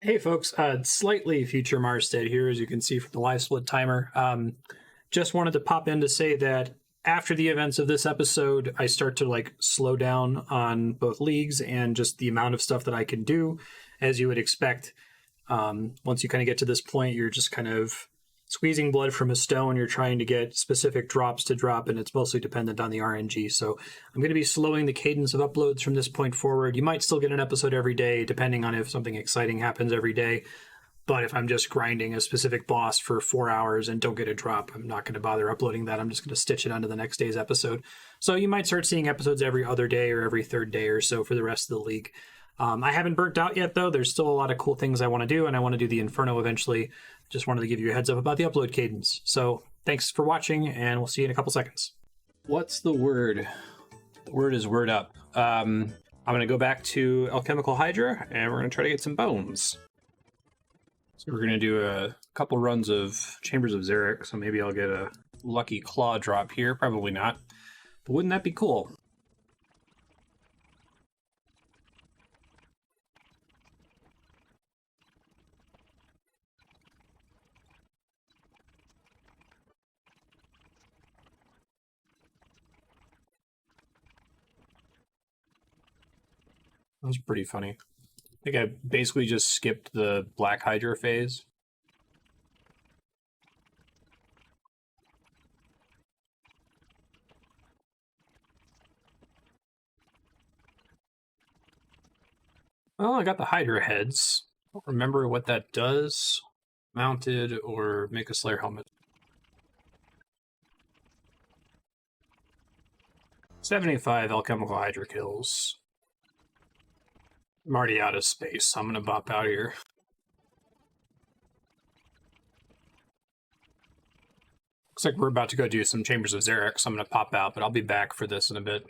Hey folks, slightly future Marstead here, as you can see from the live split timer. Just wanted to pop in to say that after the events of this episode, I start to slow down on both leagues and just the amount of stuff that I can do, as you would expect. Once you kind of get to this point, you're just kind of squeezing blood from a stone. You're trying to get specific drops to drop, and it's mostly dependent on the RNG. So I'm going to be slowing the cadence of uploads from this point forward. You might still get an episode every day, depending on if something exciting happens every day. But if I'm just grinding a specific boss for 4 hours and don't get a drop, I'm not going to bother uploading that. I'm just going to stitch it onto the next day's episode. So you might start seeing episodes every other day or every third day or so for the rest of the league. I haven't burnt out yet, though. There's still a lot of cool things I want to do, and I want to do the Inferno eventually. Just wanted to give you a heads up about the upload cadence. So thanks for watching, and we'll see you in a couple seconds. What's the word? The word is word up. I'm going to go back to Alchemical Hydra, and we're going to try to get some bones. So we're going to do a couple runs of Chambers of Xeric, so maybe I'll get a lucky claw drop here. Probably not. But wouldn't that be cool? That was pretty funny. I think I basically just skipped the Black Hydra phase. Well, I got the Hydra heads. I don't remember what that does. Mounted or make a Slayer helmet. 75 Alchemical Hydra kills. I'm already out of space, so I'm gonna bop out here. Looks like we're about to go do some Chambers of Xeric, so I'm gonna pop out, but I'll be back for this in a bit.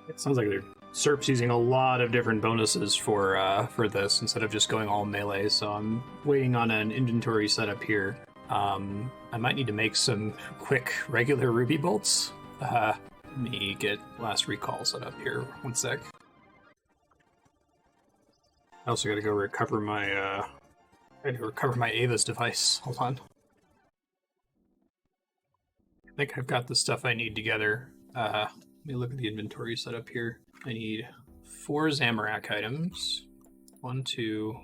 It sounds like SERP's using a lot of different bonuses for this instead of just going all melee, so I'm waiting on an inventory setup here. I might need to make some quick regular ruby bolts. Let me get last recall set up here. One sec. I also gotta go recover my Ava's device. Hold on. I think I've got the stuff I need together. Let me look at the inventory setup here. I need 4 Zamorak items. 1, 2.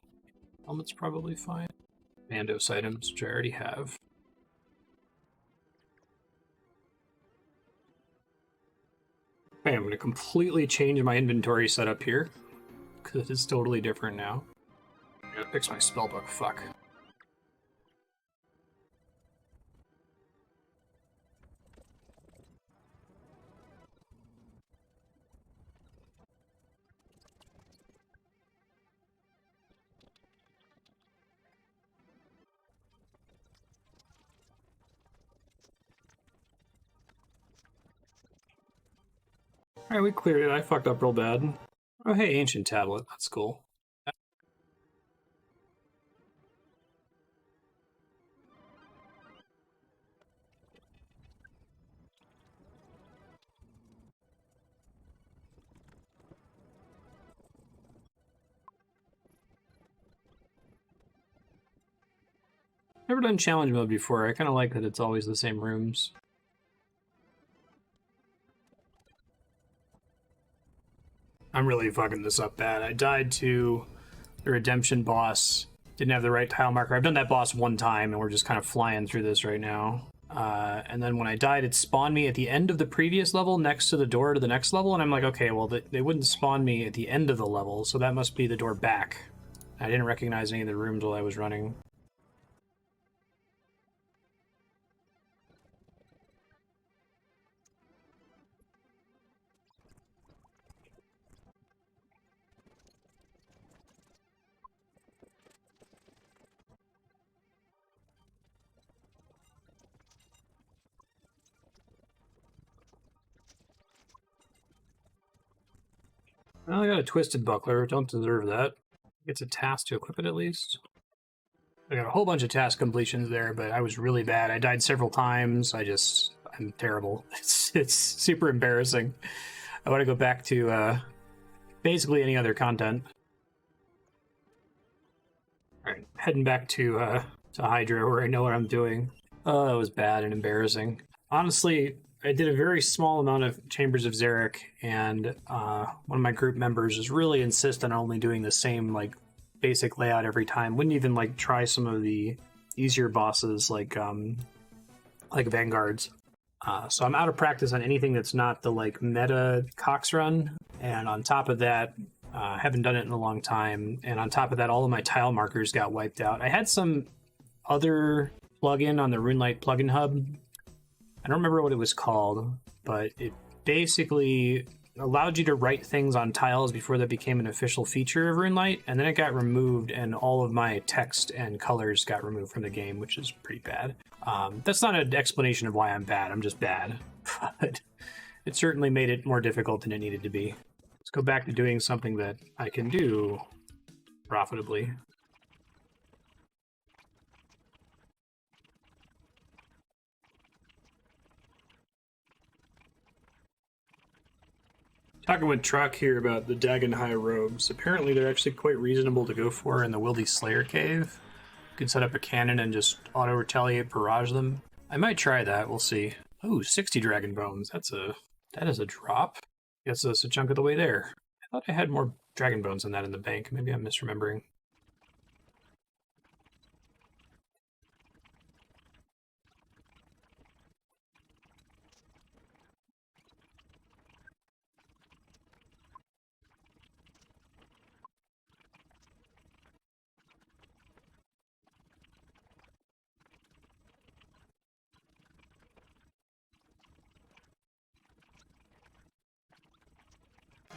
Helmet's probably fine. Mandos items, which I already have. Okay, I'm going to completely change my inventory setup here, because it's totally different now. I gotta fix my spellbook, fuck. Alright, we cleared it. I fucked up real bad. Oh, hey, Ancient Tablet. That's cool. Never done challenge mode before. I kind of like that it's always the same rooms. I'm really fucking this up bad. I died to the Redemption boss. Didn't have the right tile marker. I've done that boss one time, and we're just kind of flying through this right now. And then when I died, it spawned me at the end of the previous level next to the door to the next level, and I'm like, okay, well, they wouldn't spawn me at the end of the level, so that must be the door back. I didn't recognize any of the rooms while I was running. Well, I got a Twisted Buckler. Don't deserve that. It's a task to equip it at least. I got a whole bunch of task completions there, but I was really bad. I died several times. I'm terrible. It's super embarrassing. I want to go back to basically any other content. All right, heading back to Hydra, where I know what I'm doing. Oh, that was bad and embarrassing. Honestly, I did a very small amount of Chambers of Xeric, and one of my group members was really insistent on only doing the same like basic layout every time. Wouldn't even like try some of the easier bosses like Vanguards. So I'm out of practice on anything that's not the like meta Cox run, and on top of that, haven't done it in a long time. And on top of that, all of my tile markers got wiped out. I had some other plugin on the RuneLite plugin hub. I don't remember what it was called, but it basically allowed you to write things on tiles before that became an official feature of RuneLite, and then it got removed, and all of my text and colors got removed from the game, which is pretty bad. That's not an explanation of why I'm bad. I'm just bad. But it certainly made it more difficult than it needed to be. Let's go back to doing something that I can do profitably. Talking with Truck here about the Dagon High robes. Apparently they're actually quite reasonable to go for in the Wildy Slayer cave. You can set up a cannon and just auto-retaliate barrage them. I might try that, we'll see. Ooh, 60 dragon bones. That is a drop. Guess that's a chunk of the way there. I thought I had more dragon bones than that in the bank. Maybe I'm misremembering.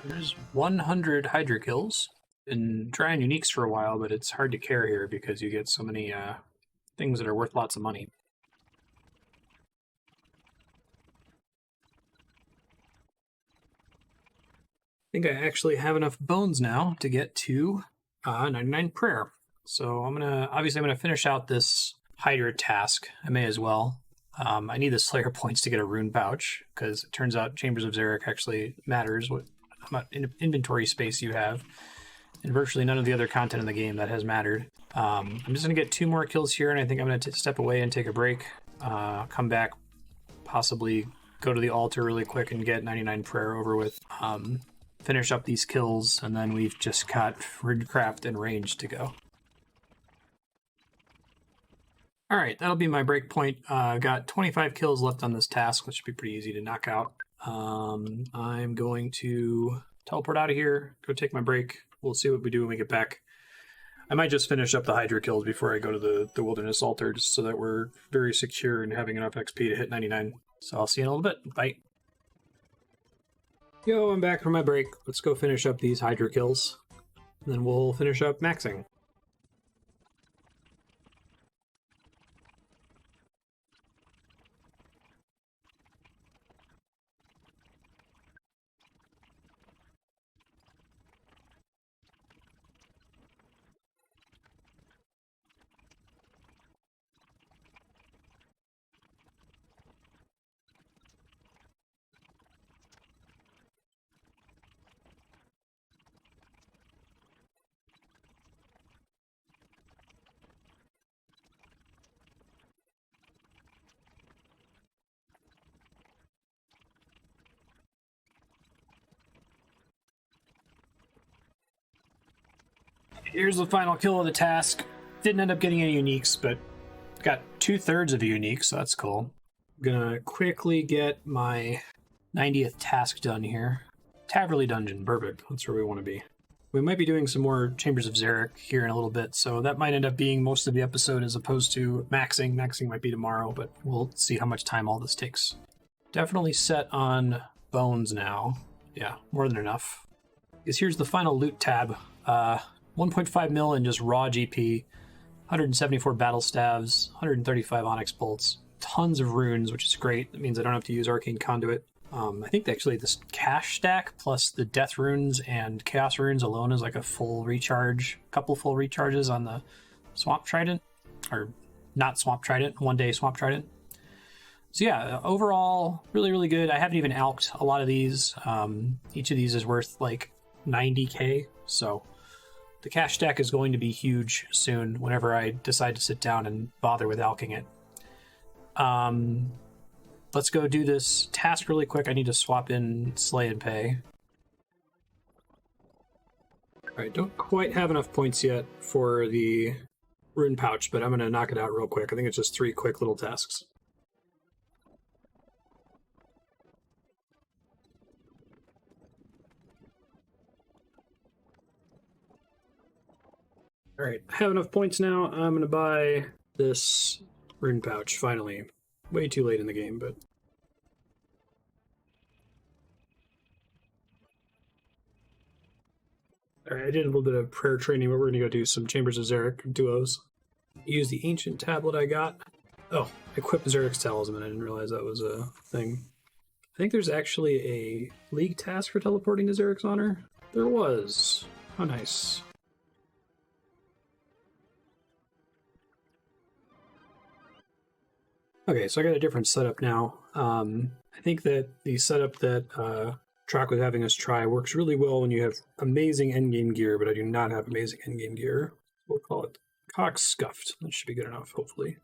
There's 100 Hydra kills. Been trying uniques for a while, but it's hard to care here because you get so many things that are worth lots of money. I think I actually have enough bones now to get to 99 prayer. So I'm gonna finish out this Hydra task. I may as well. I need the Slayer points to get a rune pouch because it turns out Chambers of Xeric actually matters. What inventory space you have, and virtually none of the other content in the game that has mattered. I'm just going to get 2 more kills here, and I think I'm going to step away and take a break, come back, possibly go to the altar really quick and get 99 prayer over with, finish up these kills, and then we've just got Runecraft and range to go. Alright, that'll be my break point. I've got 25 kills left on this task, which should be pretty easy to knock out. I'm going to teleport out of here, go take my break. We'll see what we do when we get back. I might just finish up the Hydra kills before I go to the Wilderness Altar, just so that we're very secure and having enough XP to hit 99. So I'll see you in a little bit. Bye. Yo, I'm back from my break. Let's go finish up these Hydra kills, and then we'll finish up maxing. Here's the final kill of the task. Didn't end up getting any uniques, but got 2/3 of a unique, so that's cool. I'm gonna quickly get my 90th task done here. Taverley Dungeon, perfect. That's where we want to be. We might be doing some more Chambers of Xeric here in a little bit, so that might end up being most of the episode as opposed to maxing. Maxing might be tomorrow, but we'll see how much time all this takes. Definitely set on bones now. Yeah, more than enough. Because here's the final loot tab. 1.5 mil in just raw GP, 174 battle staves, 135 onyx bolts, tons of runes, which is great. That means I don't have to use arcane conduit. I think actually this cash stack plus the death runes and chaos runes alone is like a full recharge, couple full recharges on the swamp trident, or not swamp trident, 1 day swamp trident. So yeah, overall, really, really good. I haven't even alked a lot of these. Each of these is worth like 90k, so the cash stack is going to be huge soon whenever I decide to sit down and bother with alking it. Let's go do this task really quick. I need to swap in Slay and Pay. Alright, don't quite have enough points yet for the rune pouch, but I'm going to knock it out real quick. I think it's just 3 quick little tasks. Alright, I have enough points now. I'm going to buy this rune pouch, finally. Way too late in the game, but... Alright, I did a little bit of prayer training, but we're going to go do some Chambers of Xeric duos. Use the ancient tablet I got. Oh, equip Xeric's Talisman. I didn't realize that was a thing. I think there's actually a league task for teleporting to Xeric's Honor. There was. How nice. Okay, so I got a different setup now. I think that the setup that Trock was having us try works really well when you have amazing endgame gear, but I do not have amazing endgame gear. We'll call it Cock Scuffed. That should be good enough, hopefully.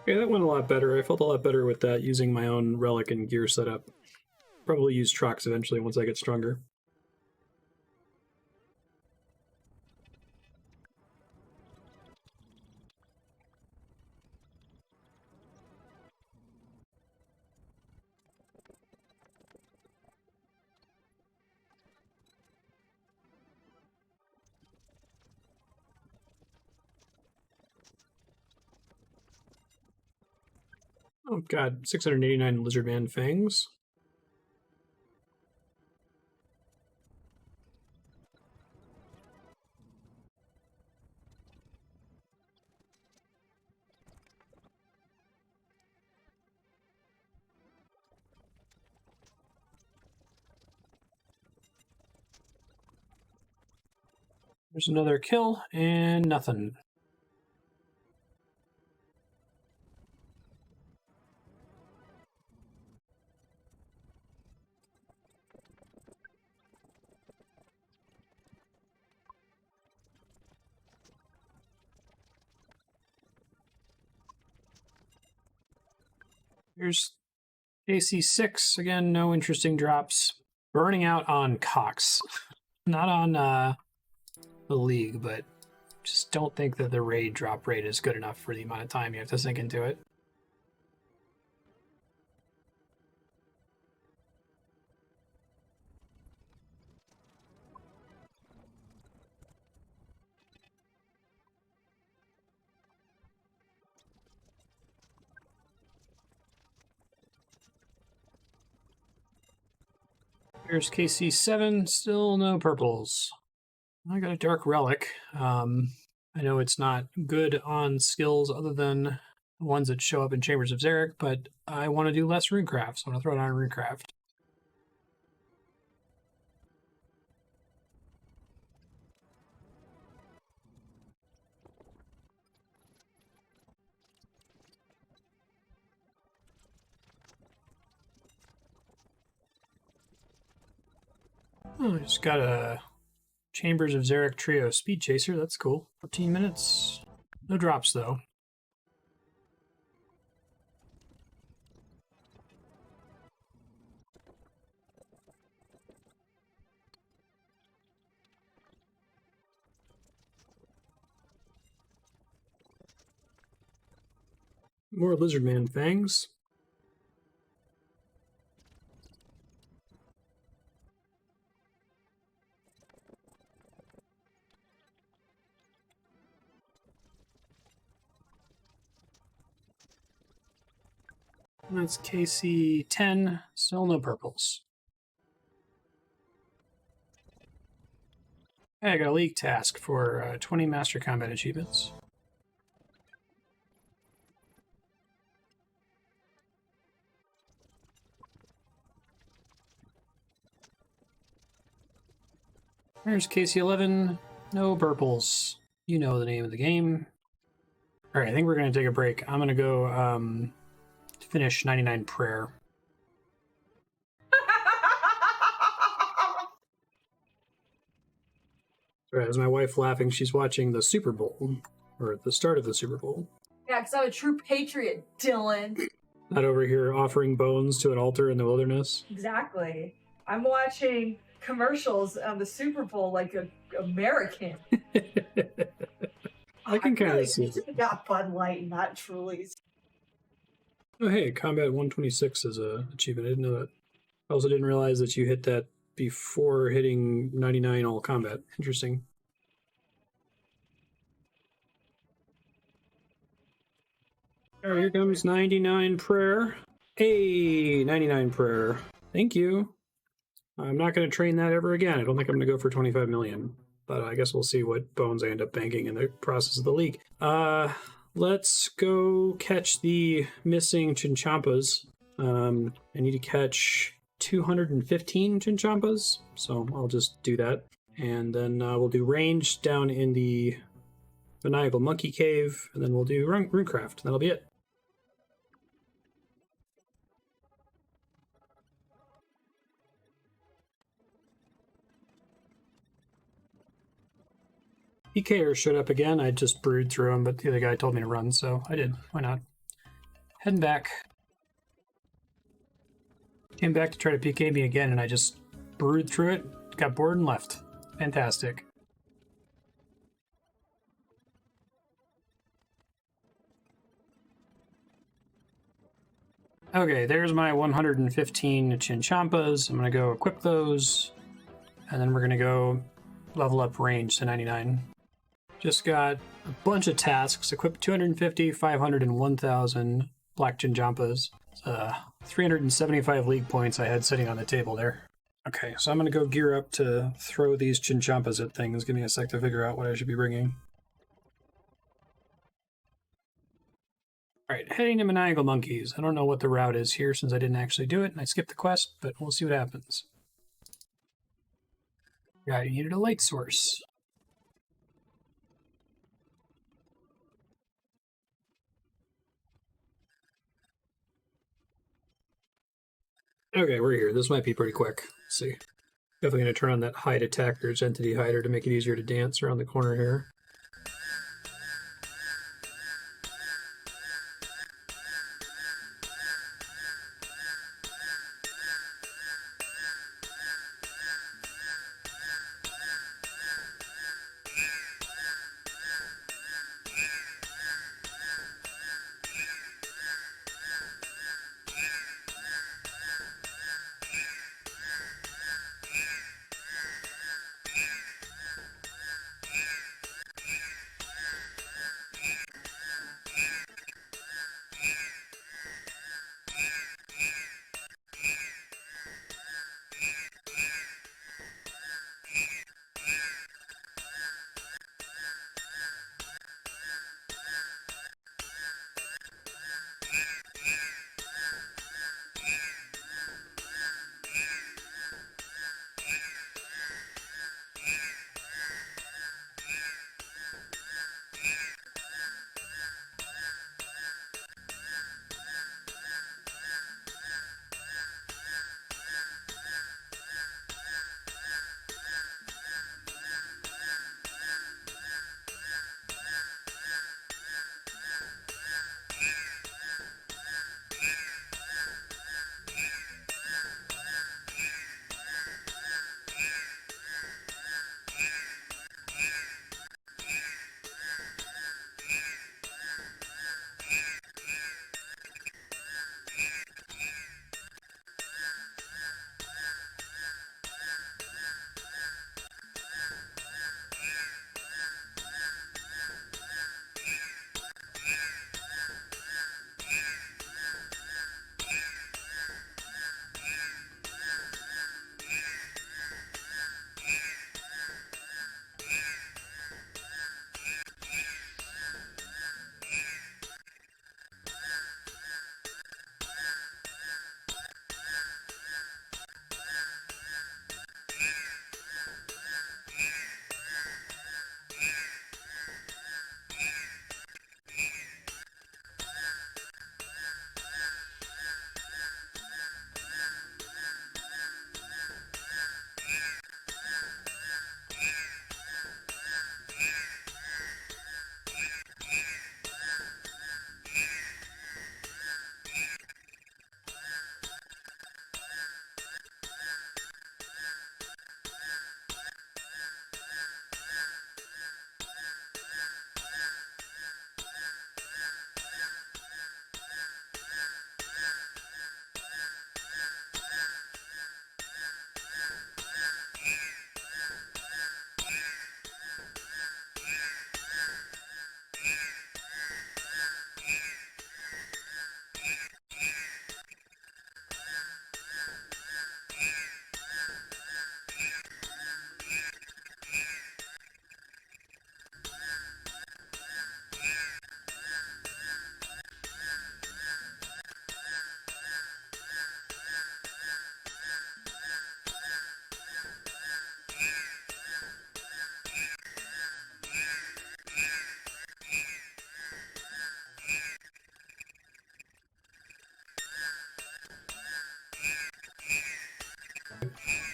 Okay, that went a lot better. I felt a lot better with that, using my own relic and gear setup. Probably use Trox eventually once I get stronger. Oh god, 689 Lizardman Fangs. There's another kill, and nothing. Here's AC6. Again, no interesting drops. Burning out on Cox. Not on the League, but just don't think that the raid drop rate is good enough for the amount of time you have to sink into it. Here's KC7, still no purples. I got a Dark Relic. I know it's not good on skills other than ones that show up in Chambers of Xeric, but I want to do less runecraft, so I'm going to throw it on runecraft. Oh, I just got a Chambers of Xeric Trio Speed Chaser. That's cool. 14 minutes. No drops, though. More Lizardman Fangs. That's KC10, still no purples. Hey, I got a league task for 20 Master Combat Achievements. There's KC11. No purples. You know the name of the game. All right, I think we're going to take a break. I'm going to go finish 99 Prayer. Sorry, that's my wife laughing. She's watching the Super Bowl, or the start of the Super Bowl. Yeah, because I'm a true patriot, Dylan. Not over here offering bones to an altar in the wilderness. Exactly. I'm watching commercials on the Super Bowl like an American. I can kind of see it. Got Bud Light, not Truly's. Oh, hey, Combat 126 is a achievement. I didn't know that. I also didn't realize that you hit that before hitting 99 all combat. Interesting. All right, here comes 99 Prayer. Hey, 99 Prayer. Thank you. I'm not going to train that ever again. I don't think I'm going to go for 25 million. But I guess we'll see what bones I end up banking in the process of the league. Let's go catch the missing Chinchampas. I need to catch 215 Chinchampas, so I'll just do that. And then we'll do range down in the Maniacal Monkey Cave, and then we'll do Runecraft. That'll be it. PKers showed up again. I just brewed through them, but the other guy told me to run, so I did. Why not? Heading back. Came back to try to PK me again, and I just brewed through it, got bored, and left. Fantastic. Okay, there's my 115 Chinchampas. I'm going to go equip those, and then we're going to go level up range to 99. Just got a bunch of tasks. Equip 250, 500, and 1,000 black Chinchampas. 375 league points I had sitting on the table there. Okay, so I'm going to go gear up to throw these Chinchampas at things. Give me a sec to figure out what I should be bringing. Alright, heading to Maniacal Monkeys. I don't know what the route is here since I didn't actually do it, and I skipped the quest, but we'll see what happens. Yeah, you needed a light source. Okay, we're here. This might be pretty quick. Let's see. Definitely going to turn on that hide attacker's entity hider to make it easier to dance around the corner here.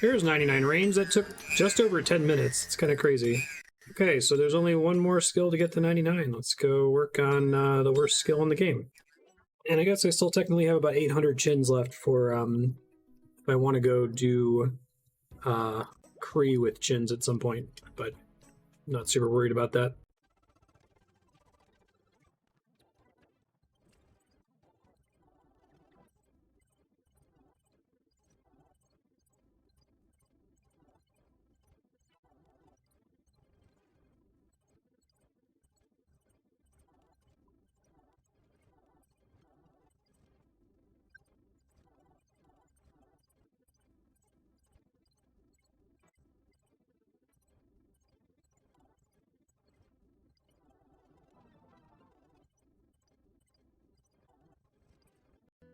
Here's 99 range. That took just over 10 minutes. It's kind of crazy. Okay, so there's only one more skill to get to 99. Let's go work on the worst skill in the game. And I guess I still technically have about 800 chins left for if I want to go do Kree with chins at some point, but I'm not super worried about that.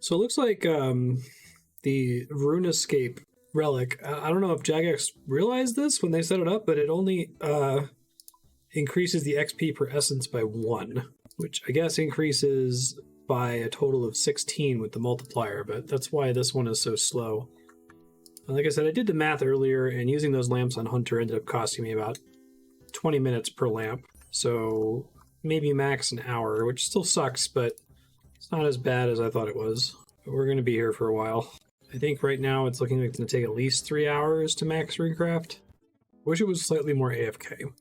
So it looks like the RuneScape relic, I don't know if Jagex realized this when they set it up, but it only increases the XP per essence by 1, which I guess increases by a total of 16 with the multiplier, but that's why this one is so slow. Like I said, I did the math earlier, and using those lamps on Hunter ended up costing me about 20 minutes per lamp, so maybe max an hour, which still sucks, but it's not as bad as I thought it was. But we're going to be here for a while. I think right now it's looking like it's going to take at least 3 hours to max Runecraft. Wish it was slightly more AFK.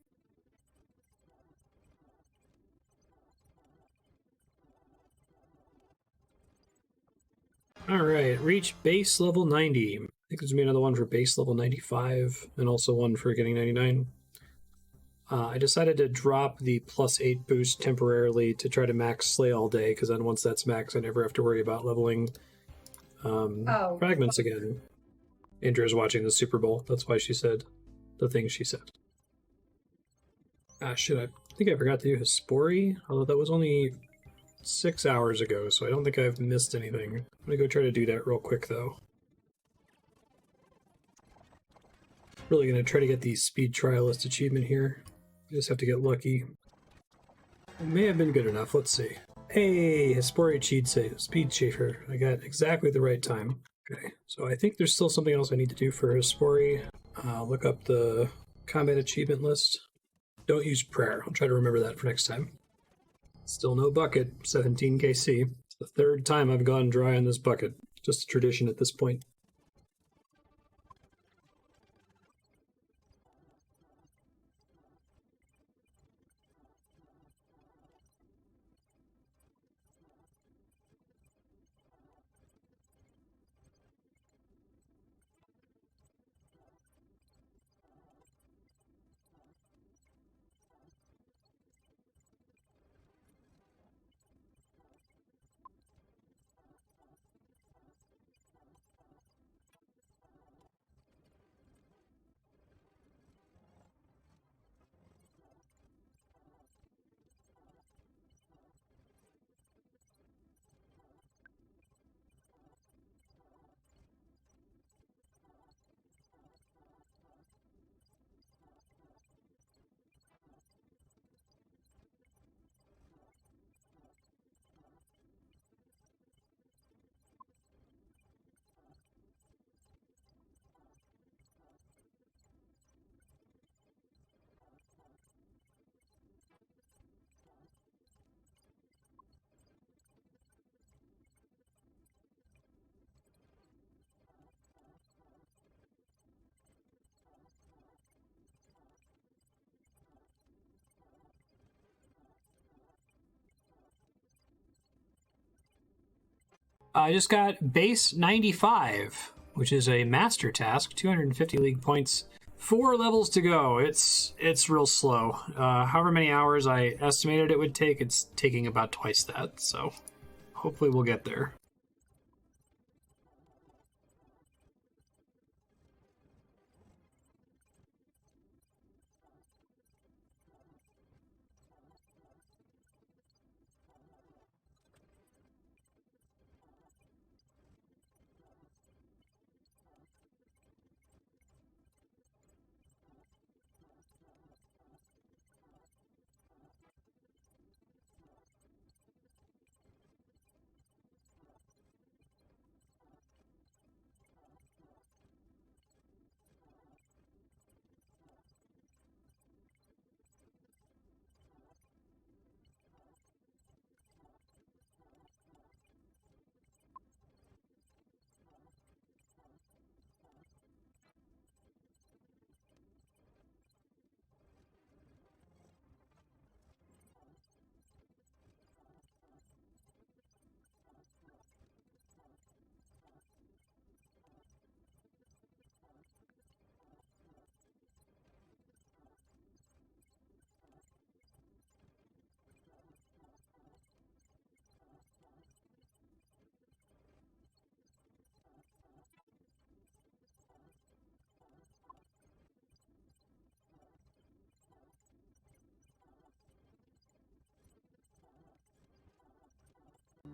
Alright, reach base level 90. I think there's going to be another one for base level 95, and also one for getting 99. I decided to drop the +8 boost temporarily to try to max Slay all day, because then once that's max, I never have to worry about leveling fragments again. Indra's watching the Super Bowl. That's why she said the things she said. Ah, shit, I think I forgot to do Hespori, although that was only 6 hours ago, so I don't think I've missed anything. I'm gonna go try to do that real quick, though. Really gonna try to get the Speed Trialist achievement here. I just have to get lucky. It may have been good enough, let's see. Hey, Hespori Speed Chafer. I got exactly the right time. Okay, so I think there's still something else I need to do for Hespori. Look up the combat achievement list. Don't use prayer. I'll try to remember that for next time. Still no bucket, 17 KC. It's the 3rd time I've gone dry on this bucket. Just a tradition at this point. I just got base 95, which is a master task, 250 league points, 4 levels to go. It's real slow. However many hours I estimated it would take, it's taking about twice that, so hopefully we'll get there.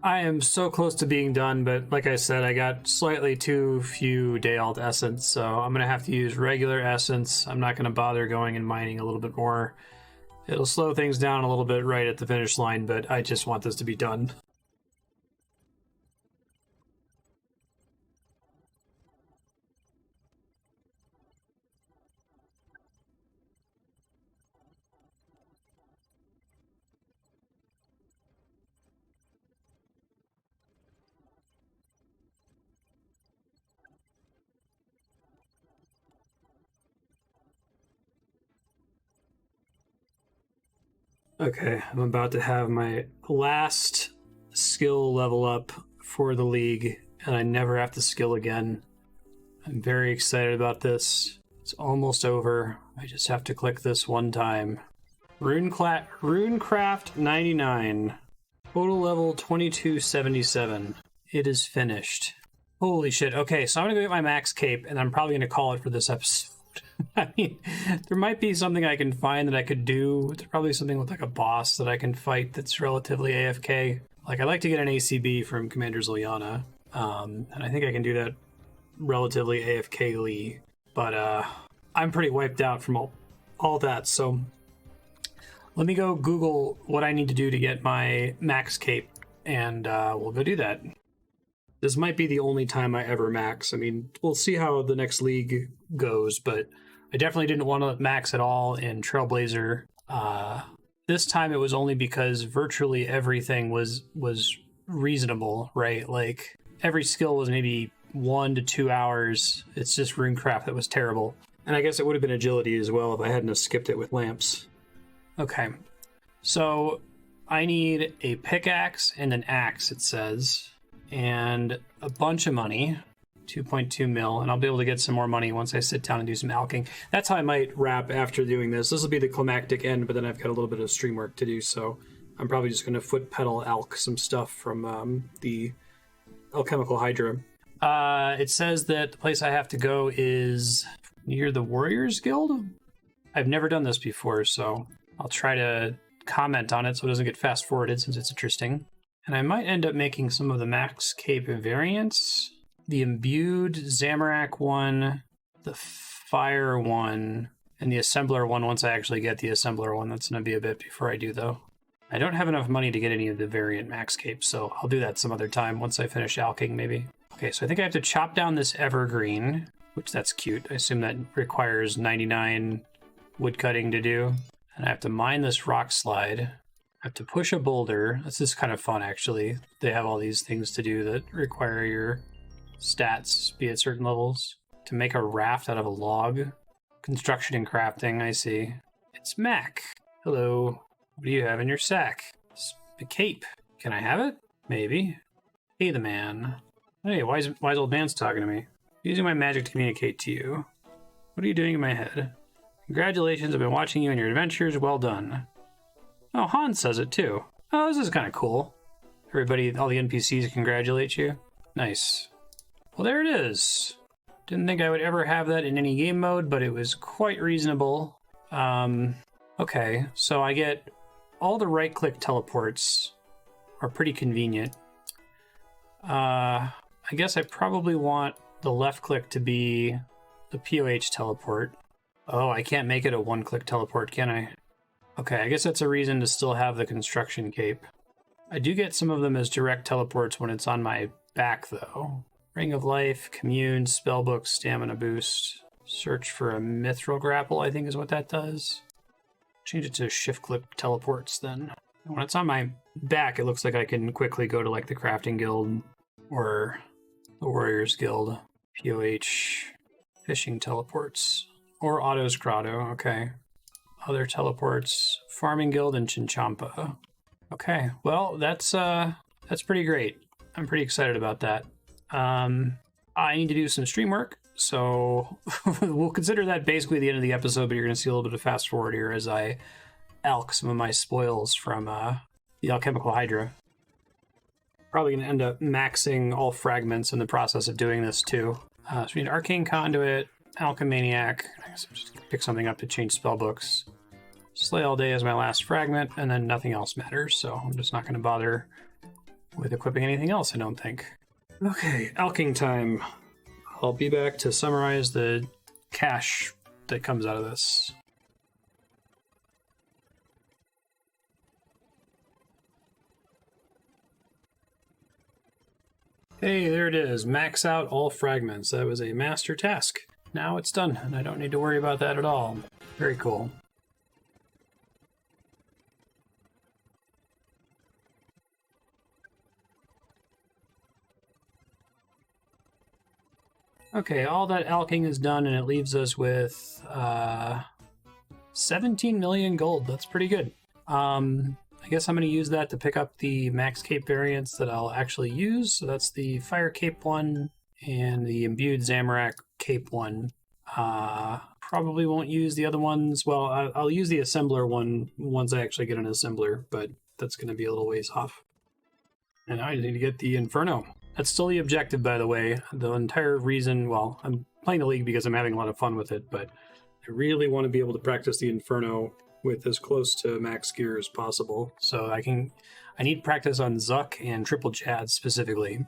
I am so close to being done, but like I said, I got slightly too few day alt essence, so I'm going to have to use regular essence. I'm not going to bother going and mining a little bit more. It'll slow things down a little bit right at the finish line, but I just want this to be done. Okay, I'm about to have my last skill level up for the league, and I never have to skill again. I'm very excited about this. It's almost over. I just have to click this one time. Runecraft 99. Total level 2277. It is finished. Holy shit. Okay, so I'm gonna go get my max cape, and I'm probably gonna call it for this episode. I mean, there might be something I can find that I could do. There's probably something with like a boss that I can fight that's relatively AFK. Like, I'd like to get an ACB from Commander Ziliana, and I think I can do that relatively AFK-ly, but I'm pretty wiped out from all that, so let me go Google what I need to do to get my max cape, and we'll go do that. This might be the only time I ever max. I mean, we'll see how the next league goes, but I definitely didn't want to max at all in Trailblazer. This time it was only because virtually everything was reasonable, right? Like, every skill was maybe 1 to 2 hours. It's just Runecraft that was terrible. And I guess it would have been agility as well if I hadn't have skipped it with lamps. Okay, so I need a pickaxe and an axe, it says, and a bunch of money, 2.2 mil, and I'll be able to get some more money once I sit down and do some alching. That's how I might wrap after doing this. This will be the climactic end, but then I've got a little bit of stream work to do, so I'm probably just going to foot pedal alch some stuff from the Alchemical Hydra. It says that the place I have to go is near the Warriors Guild. I've never done this before, so I'll try to comment on it so it doesn't get fast forwarded since it's interesting. And I might end up making some of the max cape variants. The imbued Zamorak one, the fire one, and the assembler one once I actually get the assembler one. That's going to be a bit before I do, though. I don't have enough money to get any of the variant max capes, so I'll do that some other time once I finish alching, maybe. Okay, so I think I have to chop down this evergreen, which that's cute. I assume that requires 99 wood cutting to do. And I have to mine this rock slide. I have to push a boulder. This is kind of fun, actually. They have all these things to do that require your stats be at certain levels. To make a raft out of a log. Construction and crafting, I see. It's Mac. Hello. What do you have in your sack? It's a cape. Can I have it? Maybe. Hey, the man. Hey, wise old man's talking to me. Using my magic to communicate to you. What are you doing in my head? Congratulations, I've been watching you and your adventures. Well done. Oh, Hans says it too. Oh, this is kind of cool. Everybody, all the NPCs congratulate you. Nice. Well, there it is. Didn't think I would ever have that in any game mode, but it was quite reasonable. Okay, so I get all the right-click teleports are pretty convenient. I guess I probably want the left-click to be the POH teleport. Oh, I can't make it a one-click teleport, can I? Okay, I guess that's a reason to still have the construction cape. I do get some of them as direct teleports when it's on my back, though. Ring of Life, Commune, Spellbook, Stamina Boost. Search for a Mithril Grapple, I think is what that does. Change it to shift-click teleports, then. And when it's on my back, it looks like I can quickly go to, like, the Crafting Guild or the Warriors Guild. POH, Fishing Teleports. Or Autos Grotto, okay. Other teleports, Farming Guild and Chinchampa. Okay, well, that's pretty great. I'm pretty excited about that. I need to do some stream work, so we'll consider that basically the end of the episode, but you're going to see a little bit of fast forward here as I alch some of my spoils from the Alchemical Hydra. Probably going to end up maxing all fragments in the process of doing this, too. So we need Arcane Conduit, Alchemaniac. I guess I'm just going to pick something up to change spellbooks. Slay All Day as my last fragment, and then nothing else matters, so I'm just not going to bother with equipping anything else, I don't think. Okay, alking time. I'll be back to summarize the cash that comes out of this. Hey, there it is. Max out all fragments. That was a master task. Now it's done, and I don't need to worry about that at all. Very cool. Okay, all that alking is done, and it leaves us with 17 million gold. That's pretty good. I guess I'm going to use that to pick up the max cape variants that I'll actually use. So that's the fire cape one and the imbued Zamorak cape one. Probably won't use the other ones. Well, I'll use the assembler one once I actually get an assembler, but that's going to be a little ways off. And now I need to get the Inferno. That's still the objective, by the way. The entire reason, well, I'm playing the League because I'm having a lot of fun with it, but I really want to be able to practice the Inferno with as close to max gear as possible. So I need practice on Zuck and Triple Chad specifically.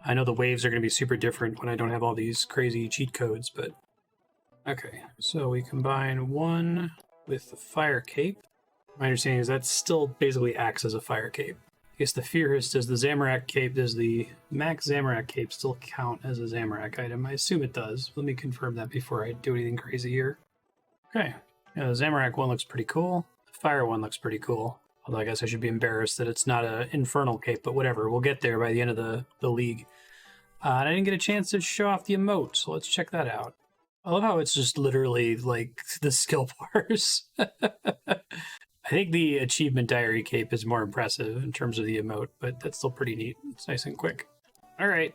I know the waves are going to be super different when I don't have all these crazy cheat codes, but... Okay, so we combine one with the Fire Cape. My understanding is that still basically acts as a Fire Cape. I guess the Fearist does the Zamorak Cape, does the Max Zamorak Cape still count as a Zamorak item? I assume it does. Let me confirm that before I do anything crazy here. Okay, yeah, the Zamorak one looks pretty cool. The Fire one looks pretty cool. Although I guess I should be embarrassed that it's not an Infernal Cape, but whatever. We'll get there by the end of the League. And I didn't get a chance to show off the emote, so let's check that out. I love how it's just literally like the skill bars. I think the Achievement Diary Cape is more impressive in terms of the emote, but that's still pretty neat. It's nice and quick. All right,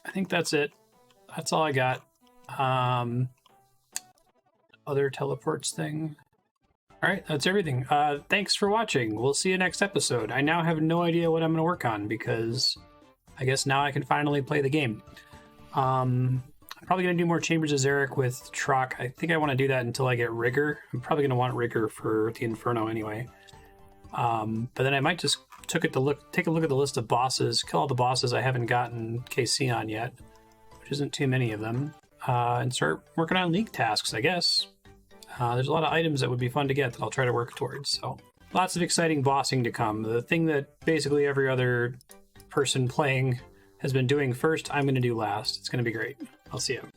I think that's it. That's all I got. Other teleports thing. All right, that's everything. Thanks for watching. We'll see you next episode. I now have no idea what I'm going to work on because I guess now I can finally play the game. I'm probably going to do more Chambers of Xeric with Trock. I think I want to do that until I get Rigor. I'm probably going to want Rigor for the Inferno anyway. But then I might just take a look at the list of bosses, kill all the bosses I haven't gotten KC on yet, which isn't too many of them, and start working on League tasks, I guess. There's a lot of items that would be fun to get that I'll try to work towards. So lots of exciting bossing to come. The thing that basically every other person playing has been doing first, I'm going to do last. It's going to be great. I'll see you.